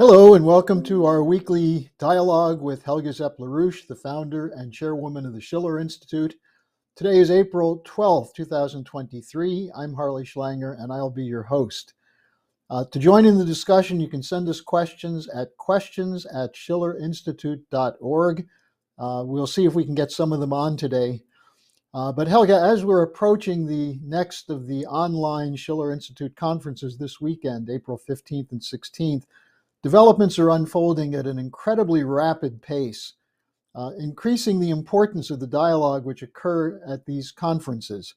Hello and welcome to our weekly dialogue with Helga Zepp-LaRouche, the founder and chairwoman of the Schiller Institute. Today is April 12th, 2023. I'm Harley Schlanger and I'll be your host. To join in the discussion, you can send us questions at schillerinstitute.org. We'll see if we can get some of them on today. But Helga, as we're approaching the next of the online Schiller Institute conferences this weekend, April 15th and 16th, developments are unfolding at an incredibly rapid pace, increasing the importance of the dialogue which occur at these conferences.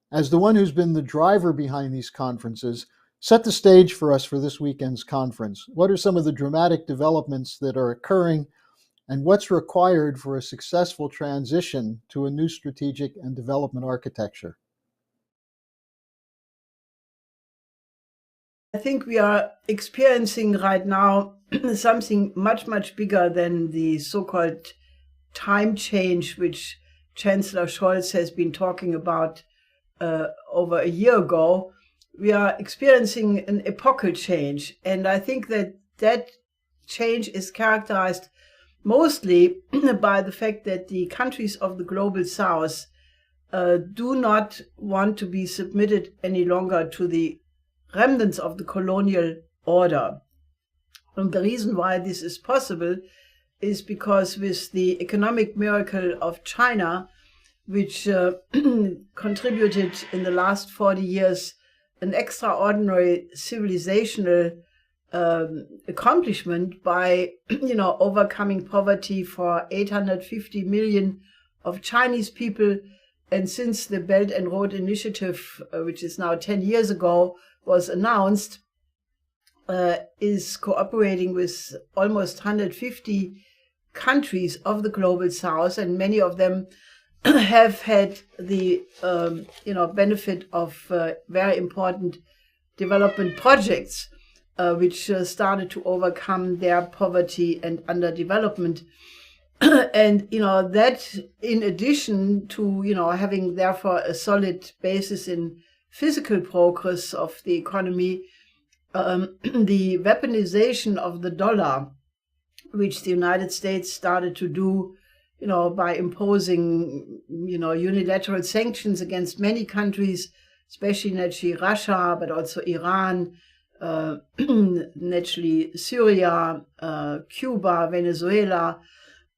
As the one who's been the driver behind these conferences, set the stage for us for this weekend's conference. What are some of the dramatic developments that are occurring, and what's required for a successful transition to a new strategic and development architecture? I think we are experiencing right now something much bigger than the so-called time change, which Chancellor Scholz has been talking about over a year ago. We are experiencing an epochal change, and I think that change is characterized mostly by the fact that the countries of the global south do not want to be submitted any longer to the remnants of the colonial order. And the reason why this is possible is because with the economic miracle of China, which contributed in the last 40 years an extraordinary civilizational accomplishment by overcoming poverty for 850 million of Chinese people. And since the Belt and Road Initiative, which is now 10 years ago, was announced, is cooperating with almost 150 countries of the global south, and many of them have had the benefit of very important development projects which started to overcome their poverty and underdevelopment. And that, in addition to having therefore a solid basis in physical progress of the economy, the weaponization of the dollar, which the United States started to do, by imposing, unilateral sanctions against many countries, especially naturally Russia, but also Iran, naturally Syria, Cuba, Venezuela.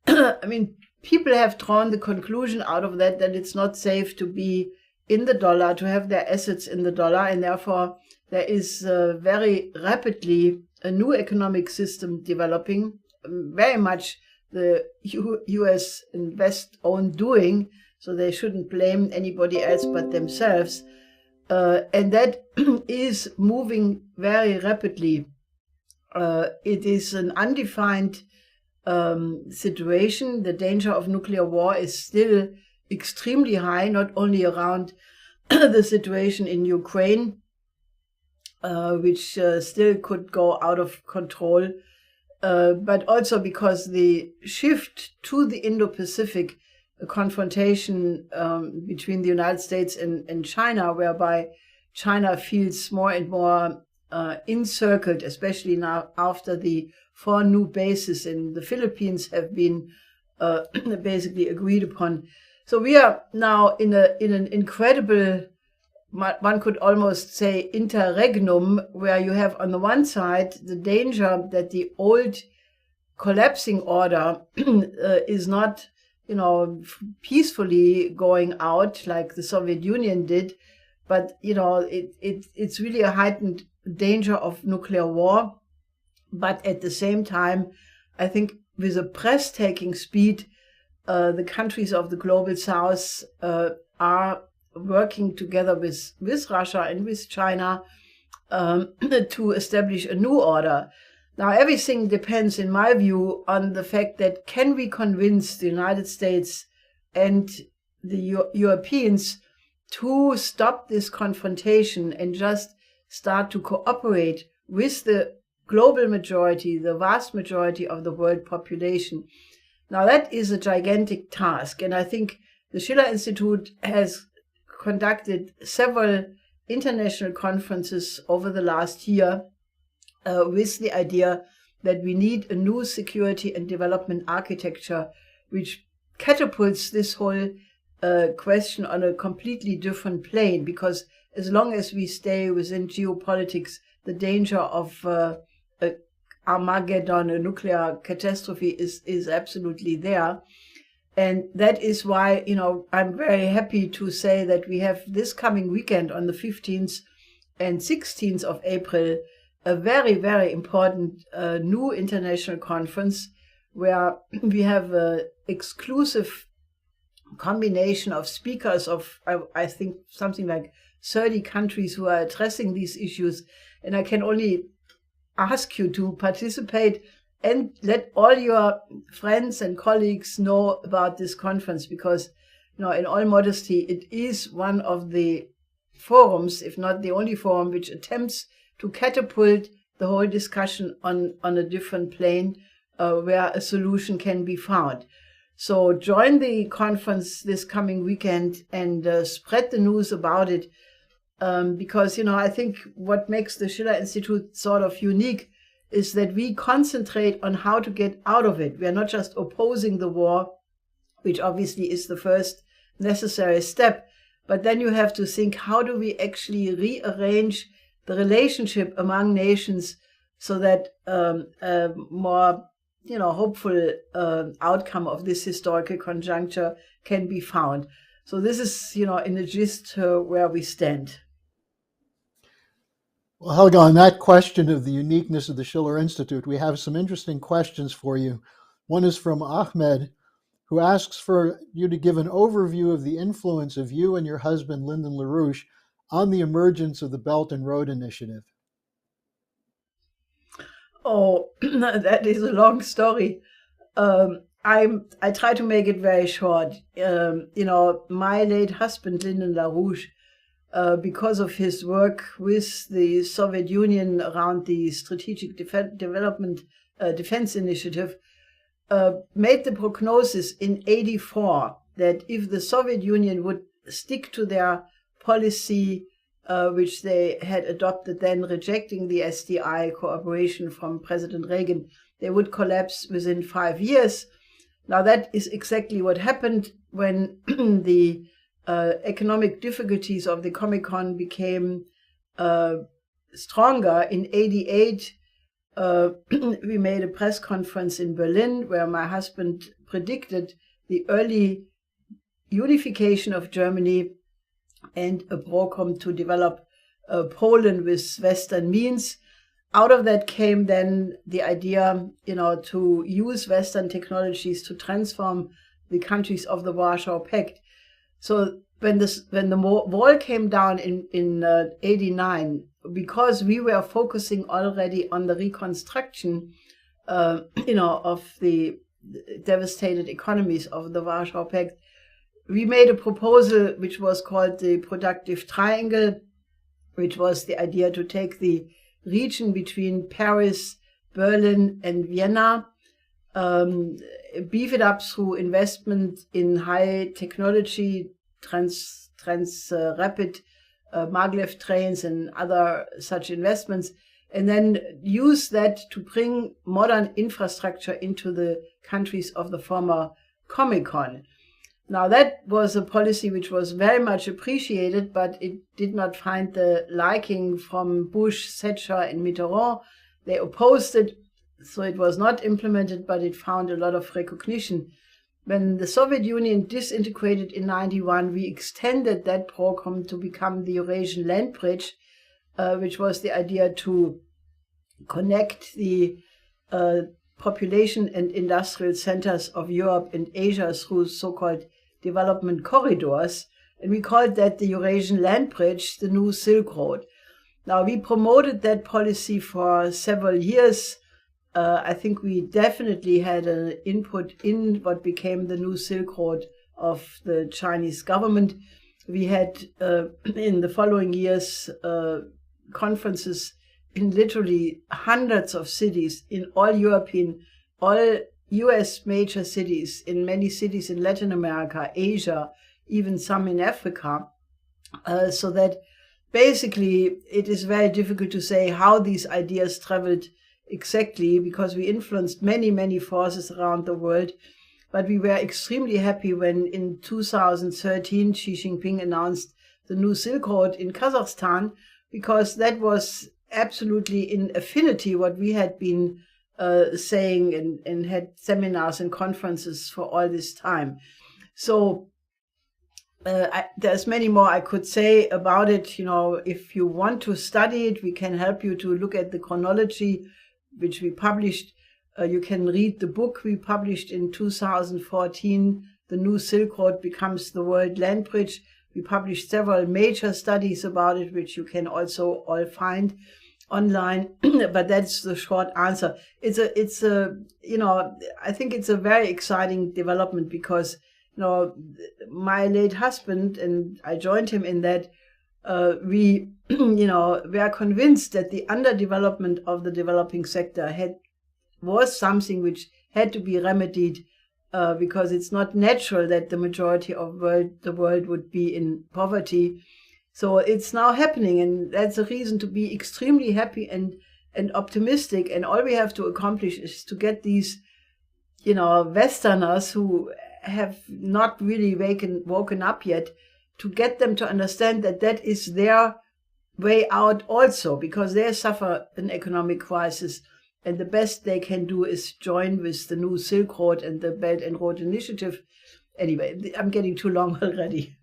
I mean, people have drawn the conclusion out of that it's not safe to be in the dollar, to have their assets in the dollar, and therefore there is very rapidly a new economic system developing, very much the US and West own doing, so they shouldn't blame anybody else but themselves. And that is moving very rapidly. It is an undefined situation. The danger of nuclear war is still extremely high, not only around the situation in Ukraine, which still could go out of control, but also because the shift to the Indo-Pacific confrontation between the United States and China, whereby China feels more and more encircled, especially now after the 4 new bases in the Philippines have been basically agreed upon. So we are now in an incredible, one could almost say, interregnum, where you have on the one side the danger that the old collapsing order is not, peacefully going out like the Soviet Union did, but it's really a heightened danger of nuclear war. But at the same time, I think with a breathtaking speed, the countries of the global south are working together with Russia and with China to establish a new order. Now, everything depends, in my view, on the fact that can we convince the United States and the Europeans to stop this confrontation and just start to cooperate with the global majority, the vast majority of the world population. Now, that is a gigantic task, and I think the Schiller Institute has conducted several international conferences over the last year with the idea that we need a new security and development architecture, which catapults this whole question on a completely different plane, because as long as we stay within geopolitics, the danger of Armageddon, a nuclear catastrophe, is absolutely there. And that is why, I'm very happy to say that we have this coming weekend on the 15th and 16th of April, a very, very important new international conference where we have an exclusive combination of speakers of, I think, something like 30 countries who are addressing these issues. And I can only ask you to participate and let all your friends and colleagues know about this conference, because, in all modesty, it is one of the forums, if not the only forum, which attempts to catapult the whole discussion on a different plane where a solution can be found. So join the conference this coming weekend and spread the news about it, because, I think what makes the Schiller Institute sort of unique is that we concentrate on how to get out of it. We are not just opposing the war, which obviously is the first necessary step, but then you have to think, how do we actually rearrange the relationship among nations so that a more hopeful outcome of this historical conjuncture can be found. So this is, in the gist where we stand. Well, Helga, on that question of the uniqueness of the Schiller Institute, we have some interesting questions for you. One is from Ahmed, who asks for you to give an overview of the influence of you and your husband, Lyndon LaRouche, on the emergence of the Belt and Road Initiative. Oh, that is a long story. I try to make it very short. My late husband, Lyndon LaRouche, because of his work with the Soviet Union around the Strategic Defense Initiative, made the prognosis in 1984 that if the Soviet Union would stick to their policy, which they had adopted then, rejecting the SDI cooperation from President Reagan, they would collapse within 5 years. Now that is exactly what happened when the economic difficulties of the Comecon became stronger. In 1988, we made a press conference in Berlin where my husband predicted the early unification of Germany and a program to develop Poland with Western means. Out of that came then the idea, to use Western technologies to transform the countries of the Warsaw Pact. So when the wall came down in 1989, because we were focusing already on the reconstruction, of the devastated economies of the Warsaw Pact, we made a proposal which was called the Productive Triangle, which was the idea to take the region between Paris, Berlin, and Vienna, beef it up through investment in high technology, rapid maglev trains and other such investments, and then use that to bring modern infrastructure into the countries of the former Comecon. Now that was a policy which was very much appreciated, but it did not find the liking from Bush, Thatcher, and Mitterrand. They opposed it, so it was not implemented, but it found a lot of recognition. When the Soviet Union disintegrated in 1991, we extended that program to become the Eurasian Land Bridge, which was the idea to connect the population and industrial centers of Europe and Asia through so-called development corridors. And we called that the Eurasian Land Bridge, the new Silk Road. Now, we promoted that policy for several years. I think we definitely had an input in what became the new Silk Road of the Chinese government. We had, in the following years, conferences in literally hundreds of cities in all US major cities, in many cities in Latin America, Asia, even some in Africa, so that basically it is very difficult to say how these ideas traveled exactly, because we influenced many, many forces around the world. But we were extremely happy when in 2013 Xi Jinping announced the new Silk Road in Kazakhstan, because that was absolutely in affinity what we had been saying and had seminars and conferences for all this time. So there's many more I could say about it. If you want to study it, we can help you to look at the chronology, which we published. You can read the book we published in 2014, The New Silk Road Becomes the World Land Bridge. We published several major studies about it, which you can also all find online. But that's the short answer. I think it's a very exciting development because, my late husband, and I joined him in that, we are convinced that the underdevelopment of the developing sector was something which had to be remedied, because it's not natural that the majority of the world would be in poverty. So it's now happening, and that's a reason to be extremely happy and optimistic. And all we have to accomplish is to get these, Westerners who have not really woken up yet, to get them to understand that that is their way out also, because they suffer an economic crisis. And the best they can do is join with the new Silk Road and the Belt and Road Initiative. Anyway, I'm getting too long already.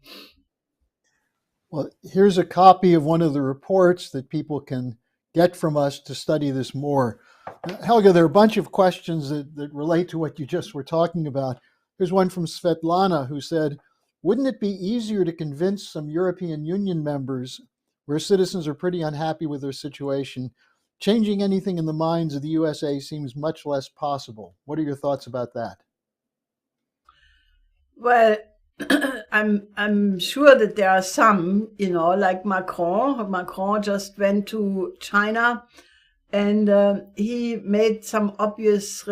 Well, here's a copy of one of the reports that people can get from us to study this more. Helga, there are a bunch of questions that relate to what you just were talking about. Here's one from Svetlana, who said, wouldn't it be easier to convince some European Union members where citizens are pretty unhappy with their situation? Changing anything in the minds of the USA seems much less possible. What are your thoughts about that? Well, I'm sure that there are some, like Macron. Macron just went to China, and he made some obvious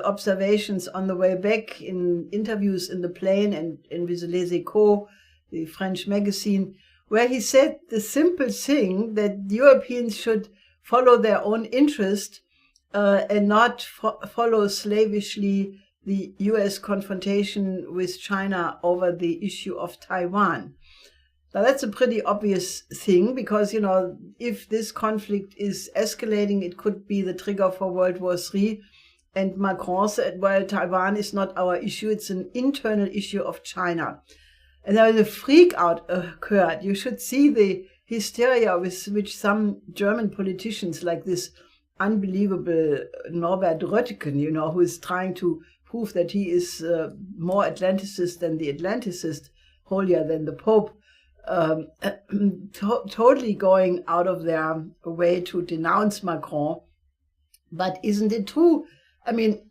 observations on the way back in interviews in the plane and with Les Echos, the French magazine, where he said the simple thing that Europeans should follow their own interest and not follow slavishly the US confrontation with China over the issue of Taiwan. Now, that's a pretty obvious thing because, if this conflict is escalating, it could be the trigger for World War III. And Macron said, well, Taiwan is not our issue. It's an internal issue of China. And there was a freak out occurred. You should see the hysteria with which some German politicians, like this unbelievable Norbert Röttgen, who is trying to prove that he is more Atlanticist than the Atlanticist, holier than the Pope, totally going out of their way to denounce Macron. But isn't it true? I mean,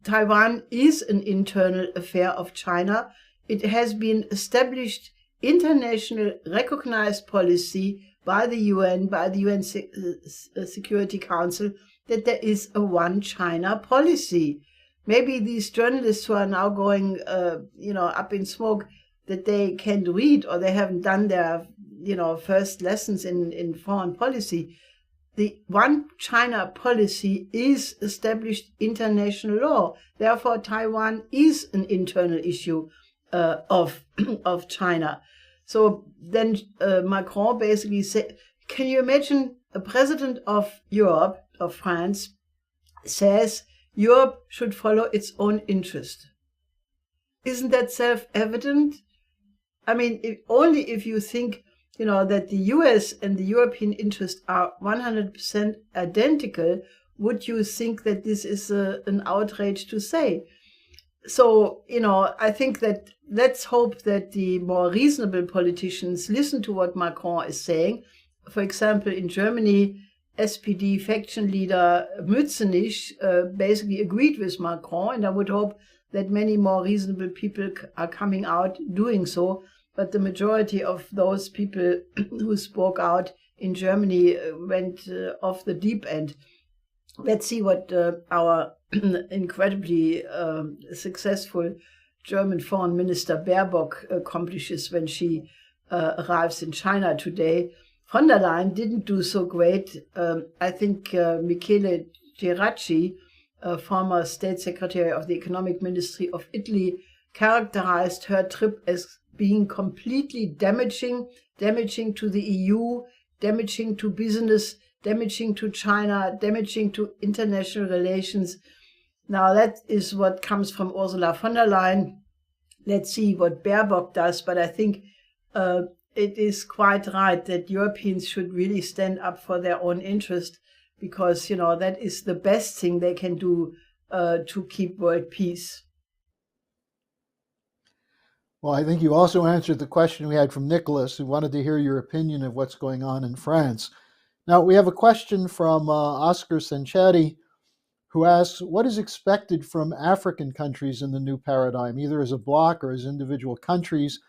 Taiwan is an internal affair of China. It has been established international recognized policy by the UN, by the UN Security Council, that there is a one China policy. Maybe these journalists who are now going, up in smoke, that they can't read or they haven't done their, first lessons in foreign policy. The one China policy is established international law. Therefore, Taiwan is an internal issue of China. So then Macron basically said, can you imagine a president of Europe, of France, says Europe should follow its own interest? Isn't that self-evident? I mean, only if you think, that the US and the European interest are 100% identical, would you think that this is an outrage to say. So, I think that let's hope that the more reasonable politicians listen to what Macron is saying. For example, in Germany, SPD faction leader Mützenich basically agreed with Macron, and I would hope that many more reasonable people are coming out doing so. But the majority of those people who spoke out in Germany went off the deep end. Let's see what our incredibly successful German Foreign Minister Baerbock accomplishes when she arrives in China today. von der Leyen didn't do so great. I think Michele Geraci, former state secretary of the economic ministry of Italy, characterized her trip as being completely damaging to the EU, damaging to business, damaging to China, damaging to international relations. Now that is what comes from Ursula von der Leyen. Let's see what Baerbock does, but I think it is quite right that Europeans should really stand up for their own interest, because, that is the best thing they can do to keep world peace. Well, I think you also answered the question we had from Nicholas, who wanted to hear your opinion of what's going on in France. Now, we have a question from Oscar Sanchetti, who asks, what is expected from African countries in the new paradigm, either as a bloc or as individual countries?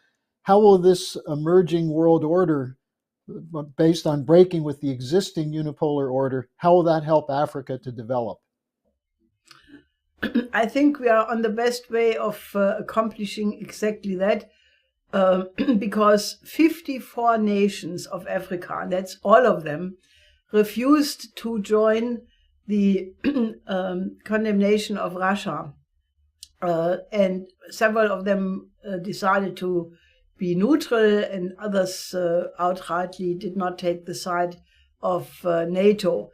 How will this emerging world order, based on breaking with the existing unipolar order, how will that help Africa to develop? I think we are on the best way of accomplishing exactly that, because 54 nations of Africa, and that's all of them, refused to join the condemnation of Russia. And several of them decided to be neutral, and others outrightly did not take the side of NATO.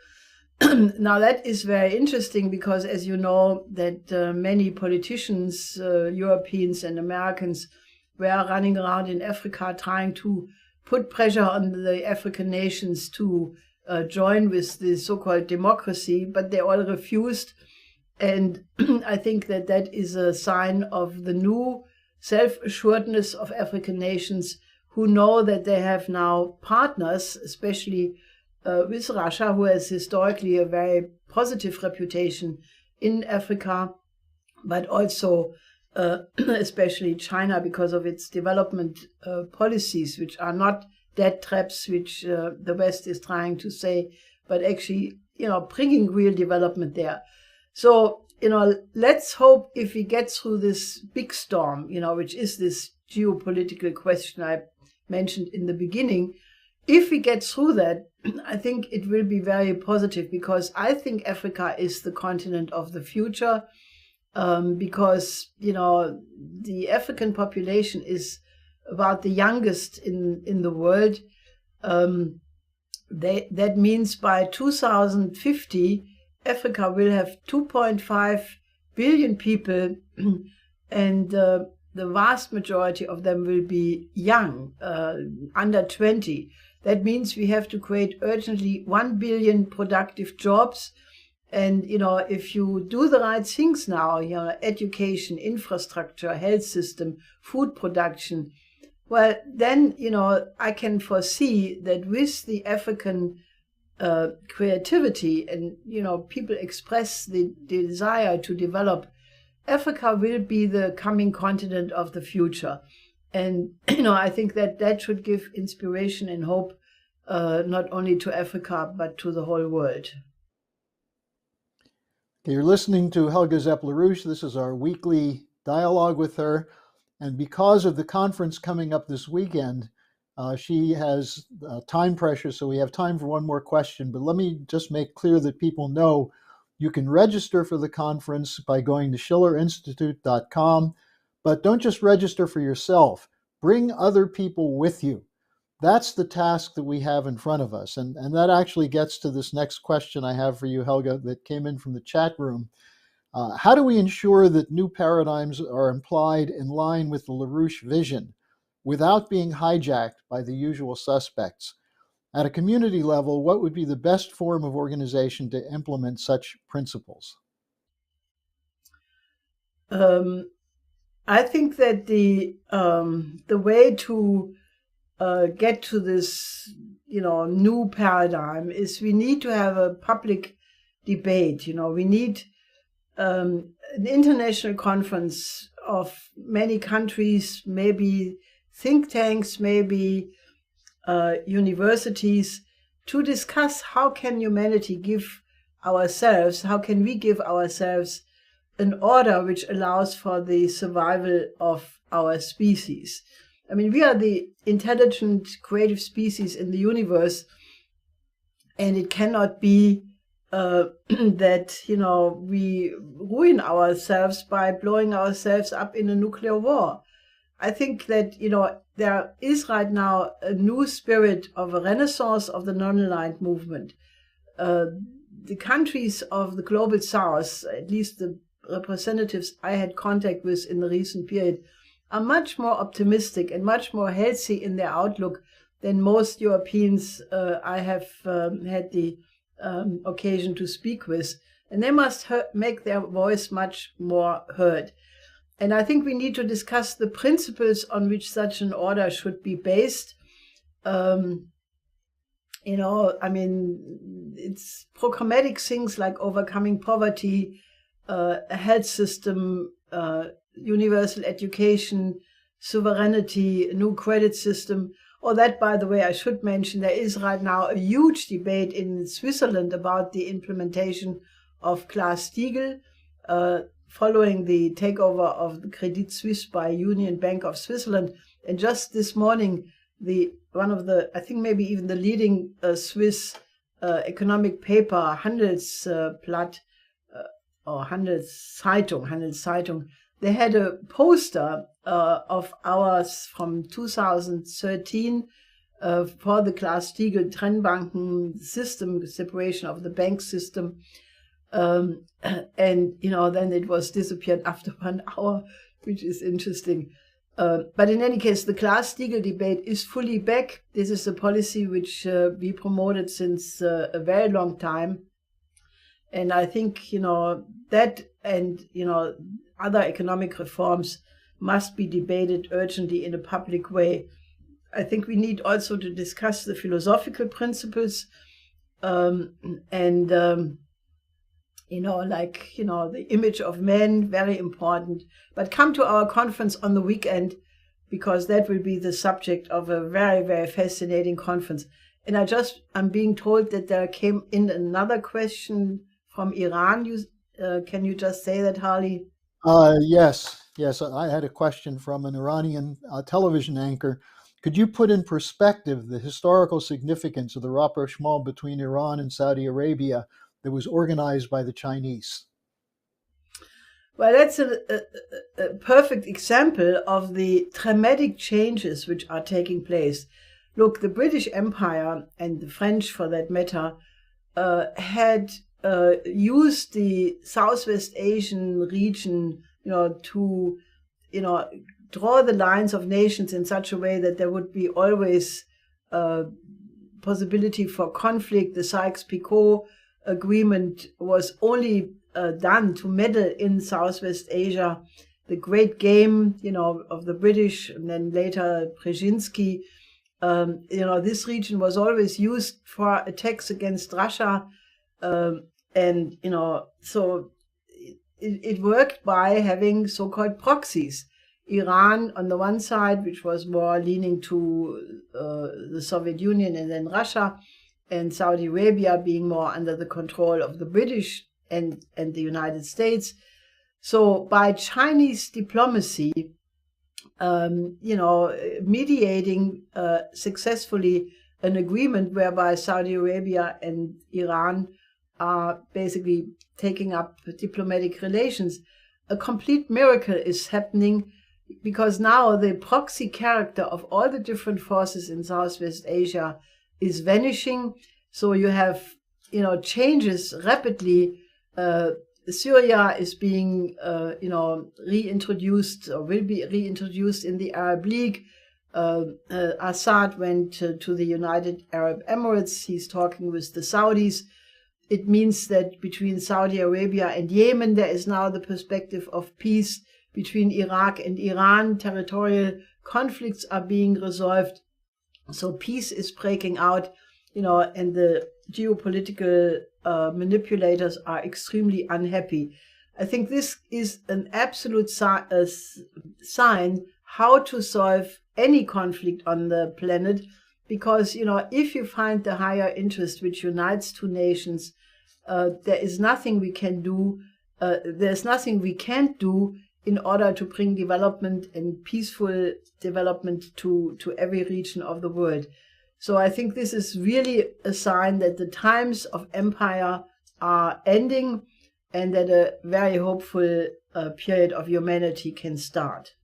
Now that is very interesting, because as you know, that many politicians, Europeans and Americans, were running around in Africa trying to put pressure on the African nations to join with the so-called democracy, but they all refused. And I think that that is a sign of the new self-assuredness of African nations, who know that they have now partners, especially with Russia, who has historically a very positive reputation in Africa, but also especially China, because of its development policies, which are not debt traps, which the West is trying to say, but actually, bringing real development there. So, let's hope, if we get through this big storm, which is this geopolitical question I mentioned in the beginning, if we get through that, I think it will be very positive, because I think Africa is the continent of the future, because, the African population is about the youngest in the world. That means by 2050, Africa will have 2.5 billion people, and the vast majority of them will be young, under 20. That means we have to create urgently 1 billion productive jobs. And, if you do the right things now, education, infrastructure, health system, food production, well, then, I can foresee that with the African creativity and, people express the desire to develop, Africa will be the coming continent of the future. And, I think that should give inspiration and hope, not only to Africa, but to the whole world. Okay, you're listening to Helga Zepp-LaRouche. This is our weekly dialogue with her. And because of the conference coming up this weekend, she has time pressure, so we have time for one more question. But let me just make clear that people know you can register for the conference by going to schillerinstitute.com. But don't just register for yourself. Bring other people with you. That's the task that we have in front of us. And that actually gets to this next question I have for you, Helga, that came in from the chat room. How do we ensure that new paradigms are implied in line with the LaRouche vision without being hijacked by the usual suspects? At a community level, what would be the best form of organization to implement such principles? I think that the way to get to this, new paradigm is we need to have a public debate. We need an international conference of many countries, maybe think tanks, maybe universities, to discuss how can humanity give ourselves, how can we give ourselves an order which allows for the survival of our species. I mean, we are the intelligent, creative species in the universe, and it cannot be that, we ruin ourselves by blowing ourselves up in a nuclear war. I think that, there is right now a new spirit of a renaissance of the non-aligned movement. The countries of the global south, at least the representatives I had contact with in the recent period, are much more optimistic and much more healthy in their outlook than most Europeans I have had the occasion to speak with. And they must make their voice much more heard. And I think we need to discuss the principles on which such an order should be based. It's programmatic things like overcoming poverty, a health system, universal education, sovereignty, a new credit system. Or that, by the way, I should mention, there is right now a huge debate in Switzerland about the implementation of Glass-Steagall, following the takeover of the Credit Suisse by Union Bank of Switzerland. And just this morning, one of the, I think maybe even the leading Swiss economic paper, Handelsblatt, or Handelszeitung, they had a poster of ours from 2013 for the Glass-Steagall Trennbanken system, separation of the bank system. And, then it was disappeared after 1 hour, which is interesting. But in any case, the Glass-Steagall debate is fully back. This is a policy which we promoted since a very long time. And I think, that and, other economic reforms must be debated urgently in a public way. I think we need also to discuss the philosophical principles the image of man, very important. But come to our conference on the weekend, because that will be the subject of a very, very fascinating conference. And I'm being told that there came in another question from Iran. Can you just say that, Harley? Yes. I had a question from an Iranian television anchor. Could you put in perspective the historical significance of the rapprochement between Iran and Saudi Arabia that was organized by the Chinese? Well, that's a perfect example of the dramatic changes which are taking place. Look, the British Empire, and the French for that matter, had used the Southwest Asian region, to, draw the lines of nations in such a way that there would be always possibility for conflict. The Sykes-Picot Agreement was only done to meddle in Southwest Asia. The great game, of the British, and then later Brzezinski, this region was always used for attacks against Russia. So it worked by having so-called proxies. Iran on the one side, which was more leaning to the Soviet Union and then Russia, and Saudi Arabia being more under the control of the British and the United States. So by Chinese diplomacy, mediating successfully an agreement whereby Saudi Arabia and Iran are basically taking up diplomatic relations, a complete miracle is happening, because now the proxy character of all the different forces in Southwest Asia is vanishing. So you have, changes rapidly. Syria is being, reintroduced, or will be reintroduced in the Arab League. Assad went to the United Arab Emirates. He's talking with the Saudis. It means that between Saudi Arabia and Yemen, there is now the perspective of peace. Between Iraq and Iran, territorial conflicts are being resolved. So peace is breaking out, and the geopolitical manipulators are extremely unhappy. I think this is an absolute sign how to solve any conflict on the planet, because, if you find the higher interest which unites two nations, there is nothing we can do. There's nothing we can't do in order to bring development and peaceful development to every region of the world. So I think this is really a sign that the times of empire are ending and that a very hopeful period of humanity can start.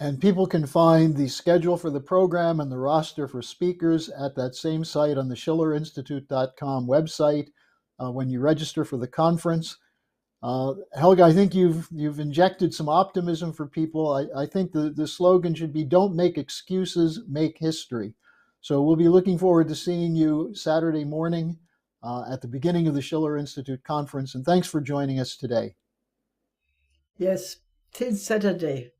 And people can find the schedule for the program and the roster for speakers at that same site on the schillerinstitute.com website when you register for the conference. Helga, I think you've injected some optimism for people. I think the slogan should be "Don't make excuses, make history." So we'll be looking forward to seeing you Saturday morning at the beginning of the Schiller Institute conference. And thanks for joining us today. Yes, till Saturday.